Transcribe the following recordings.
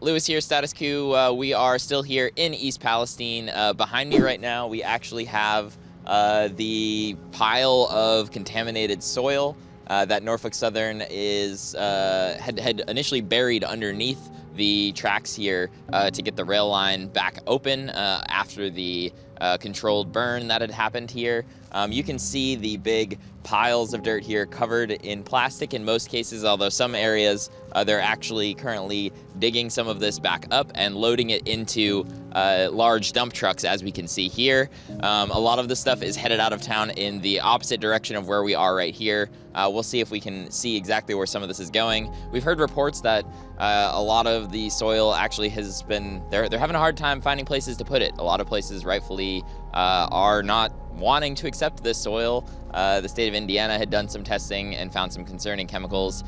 Lewis here, Status Coup. We are still here in East Palestine. Behind me right now, we actually have the pile of contaminated soil that Norfolk Southern had initially buried underneath the tracks here to get the rail line back open after the controlled burn that had happened here. You can see the big piles of dirt here covered in plastic in most cases, although some areas they're actually currently digging some of this back up and loading it into large dump trucks, as we can see here. A lot of the stuff is headed out of town in the opposite direction of where we are right here. We'll see if we can see exactly where some of this is going. We've heard reports that a lot of the soil actually has been, they're having a hard time finding places to put it. A lot of places rightfully are not wanting to accept this soil. The state of Indiana had done some testing and found some concerning chemicals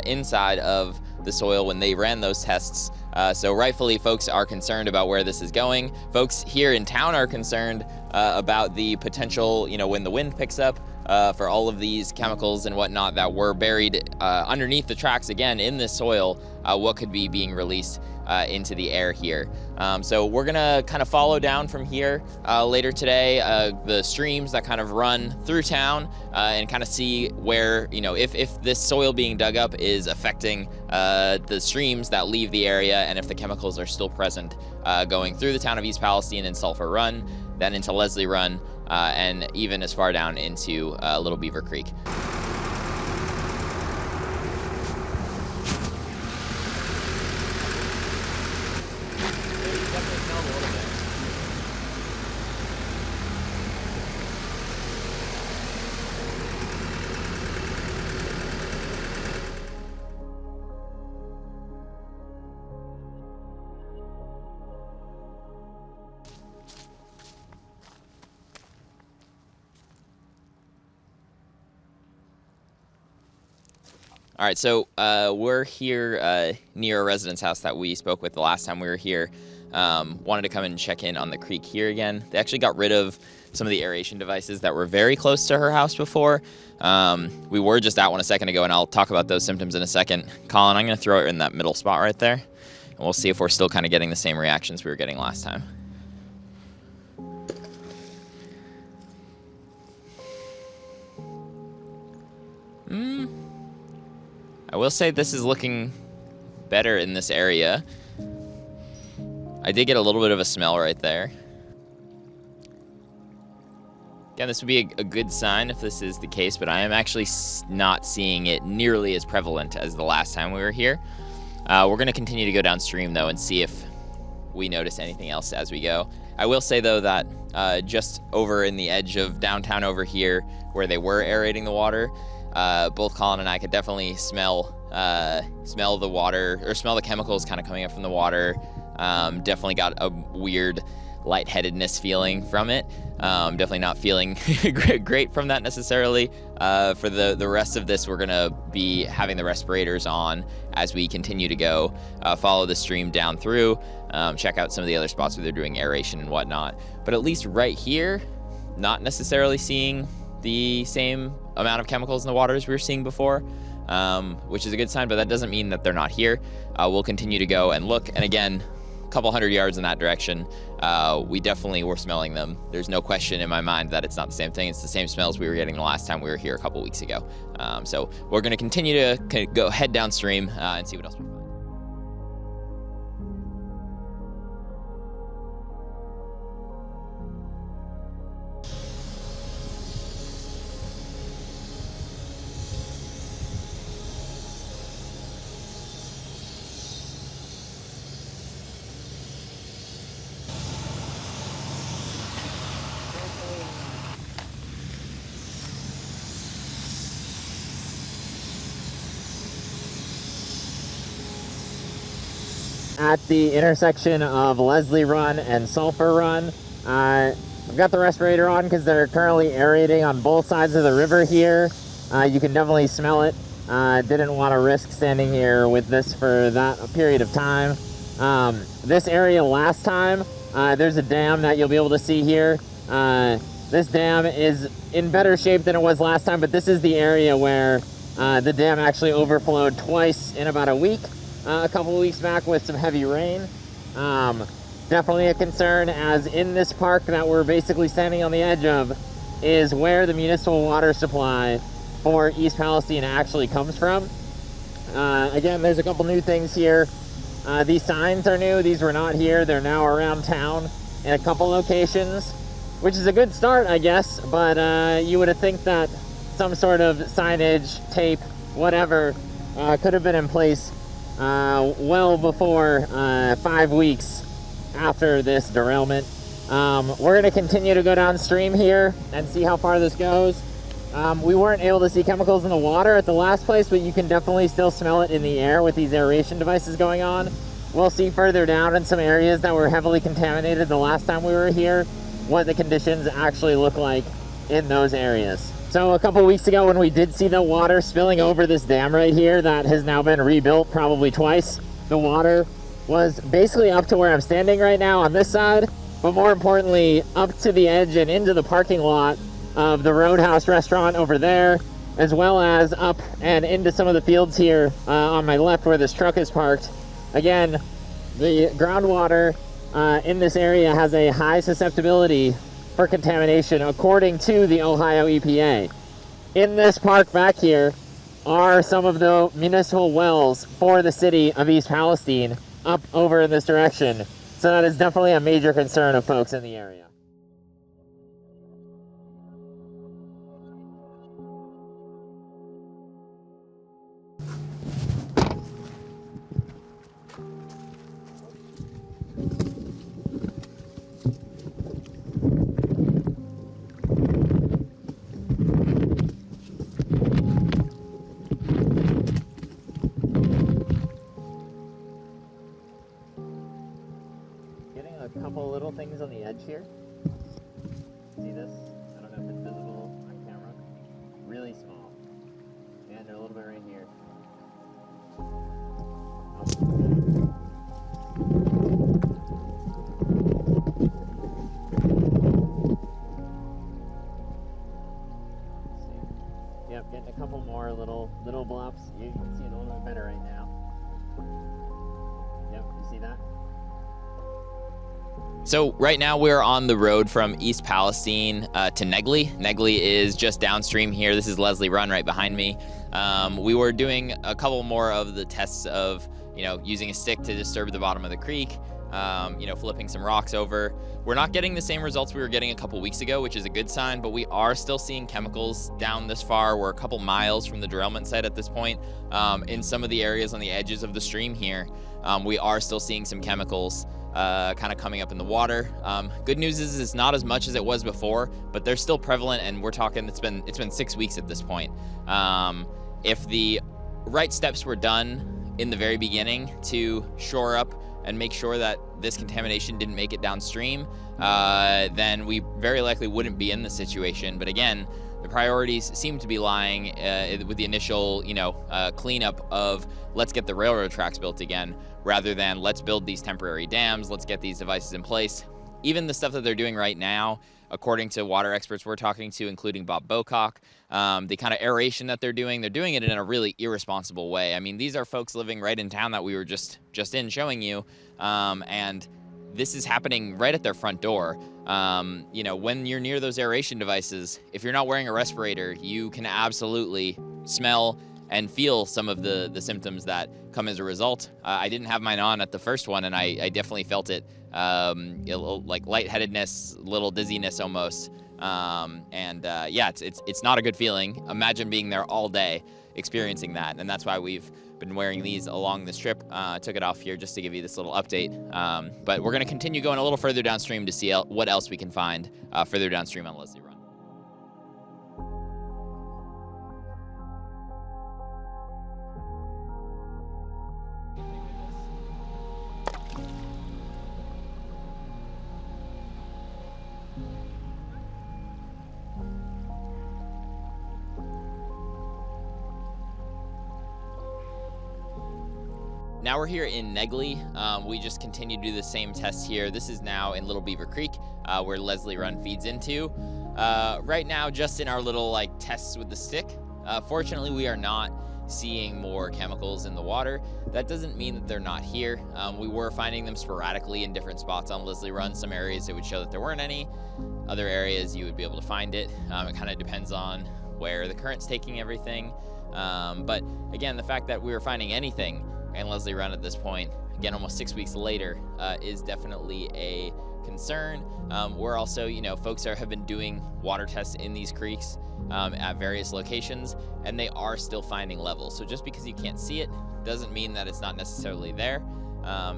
inside of the soil when they ran those tests. So rightfully, folks are concerned about where this is going. Folks here in town are concerned about the potential, when the wind picks up, for all of these chemicals and whatnot that were buried underneath the tracks, again, in this soil, what could be being released into the air here. So we're gonna kind of follow down from here later today, the streams that kind of run through town and kind of see where, if this soil being dug up is affecting the streams that leave the area, and if the chemicals are still present going through the town of East Palestine and Sulphur Run, then into Leslie Run, and even as far down into Little Beaver Creek. All right, so we're here near a residence house that we spoke with the last time we were here. Wanted to come and check in on the creek here again. They actually got rid of some of the aeration devices that were very close to her house before. We were just out one a second ago, and I'll talk about those symptoms in a second. Colin, I'm going to throw it in that middle spot right there, and we'll see if we're still kind of getting the same reactions we were getting last time. I will say this is looking better in this area. I did get a little bit of a smell right there. Again, this would be a good sign if this is the case, but I am actually not seeing it nearly as prevalent as the last time we were here. We're going to continue to go downstream, though, and see if we notice anything else as we go. I will say, though, that just over in the edge of downtown over here, where they were aerating the water, both Colin and I could definitely smell the water, or smell the chemicals kind of coming up from the water. Definitely got a weird lightheadedness feeling from it. Definitely not feeling great from that necessarily. For the rest of this, we're gonna be having the respirators on as we continue to go, follow the stream down through, check out some of the other spots where they're doing aeration and whatnot. But at least right here, not necessarily seeing the same amount of chemicals in the water as we were seeing before, which is a good sign, but that doesn't mean that they're not here. We'll continue to go and look, and again, a couple hundred yards in that direction, we definitely were smelling them. There's no question in my mind that it's not the same thing. It's the same smells we were getting the last time we were here a couple weeks ago. So we're going to continue to go head downstream and see what else we find. At the intersection of Leslie Run and Sulphur Run. I've got the respirator on because they're currently aerating on both sides of the river here. You can definitely smell it. Didn't want to risk standing here with this for that period of time. This area last time, there's a dam that you'll be able to see here. This dam is in better shape than it was last time, but this is the area where the dam actually overflowed twice in about a week. a couple of weeks back with some heavy rain. Definitely a concern, as in this park that we're basically standing on the edge of is where the municipal water supply for East Palestine actually comes from. Again, there's a couple new things here. These signs are new. These were not here. They're now around town in a couple locations, which is a good start, I guess, but you would have think that some sort of signage, tape, whatever, could have been in place well before 5 weeks after this derailment. We're going to continue to go downstream here and see how far this goes. We weren't able to see chemicals in the water at the last place, but you can definitely still smell it in the air with these aeration devices going on. We'll see further down in some areas that were heavily contaminated the last time we were here, what the conditions actually look like in those areas. So a couple weeks ago, when we did see the water spilling over this dam right here that has now been rebuilt probably twice, the water was basically up to where I'm standing right now on this side, but more importantly, up to the edge and into the parking lot of the Roadhouse restaurant over there, as well as up and into some of the fields here on my left where this truck is parked. Again, the groundwater in this area has a high susceptibility for contamination according to the Ohio EPA. In this park back here are some of the municipal wells for the city of East Palestine up over in this direction. So that is definitely a major concern of folks in the area. A couple little things on the edge here. See this? I don't know if it's visible on camera. Really small. And they're a little bit right here. Yep, getting a couple more little blobs. You can see it a little bit better right now. Yep, you see that? So right now we're on the road from East Palestine to Negley. Negley is just downstream here. This is Leslie Run right behind me. We were doing a couple more of the tests of, using a stick to disturb the bottom of the creek, flipping some rocks over. We're not getting the same results we were getting a couple weeks ago, which is a good sign, but we are still seeing chemicals down this far. We're a couple miles from the derailment site at this point. In some of the areas on the edges of the stream here, we are still seeing some chemicals kind of coming up in the water. Good news is it's not as much as it was before, but they're still prevalent, and we're talking it's been 6 weeks at this point. If the right steps were done in the very beginning to shore up and make sure that this contamination didn't make it downstream, then we very likely wouldn't be in this situation. But again, the priorities seem to be lying with the initial, cleanup of let's get the railroad tracks built again, rather than let's build these temporary dams, let's get these devices in place. Even the stuff that they're doing right now, according to water experts we're talking to, including Bob Bocock, the kind of aeration that they're doing it in a really irresponsible way. I mean, these are folks living right in town that we were just in showing you, and this is happening right at their front door. When you're near those aeration devices, if you're not wearing a respirator, you can absolutely smell and feel some of the symptoms that come as a result. I didn't have mine on at the first one, and I definitely felt it, like lightheadedness, little dizziness almost. It's not a good feeling. Imagine being there all day experiencing that, and that's why we've been wearing these along this trip. Took it off here just to give you this little update, but we're going to continue going a little further downstream to see what else we can find further downstream on Leslie Run. Now we're here in Negley. We just continue to do the same test here. This is now in Little Beaver Creek, where Leslie Run feeds into. Right now, just in our little tests with the stick. Fortunately, we are not seeing more chemicals in the water. That doesn't mean that they're not here. We were finding them sporadically in different spots on Leslie Run. Some areas it would show that there weren't any. Other areas you would be able to find it. It kind of depends on where the current's taking everything. But again, the fact that we were finding anything in Leslie Run at this point, again, almost 6 weeks later, is definitely a concern. We're also, folks have been doing water tests in these creeks at various locations, and they are still finding levels. So just because you can't see it doesn't mean that it's not necessarily there.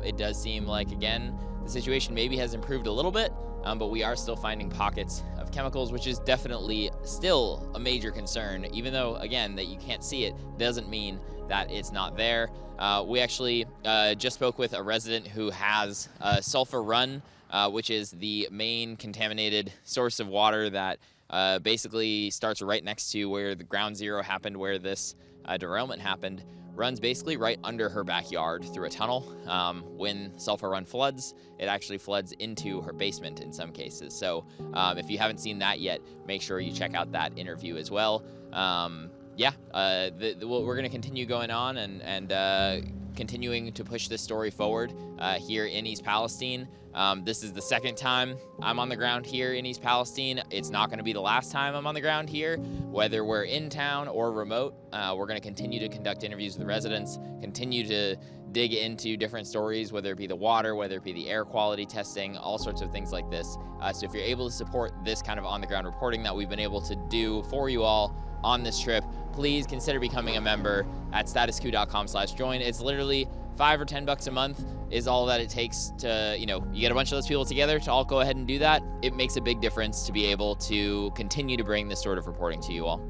It does seem like, again, the situation maybe has improved a little bit, but we are still finding pockets of chemicals, which is definitely still a major concern. Even though, again, that you can't see it doesn't mean that it's not there. We actually just spoke with a resident who has Sulphur Run, which is the main contaminated source of water that basically starts right next to where the ground zero happened, where this derailment happened. Runs basically right under her backyard through a tunnel. When Sulphur Run floods, it actually floods into her basement in some cases. So if you haven't seen that yet, make sure you check out that interview as well. We're going to continue going on and continuing to push this story forward here in East Palestine. This is the second time I'm on the ground here in East Palestine. It's not going to be the last time I'm on the ground here, whether we're in town or remote. We're going to continue to conduct interviews with residents, continue to dig into different stories, whether it be the water, whether it be the air quality testing, all sorts of things like this. So if you're able to support this kind of on-the-ground reporting that we've been able to do for you all on this trip, please consider becoming a member at statuscoup.com/join. It's literally $5 or $10 a month is all that it takes to, you get a bunch of those people together to all go ahead and do that. It makes a big difference to be able to continue to bring this sort of reporting to you all.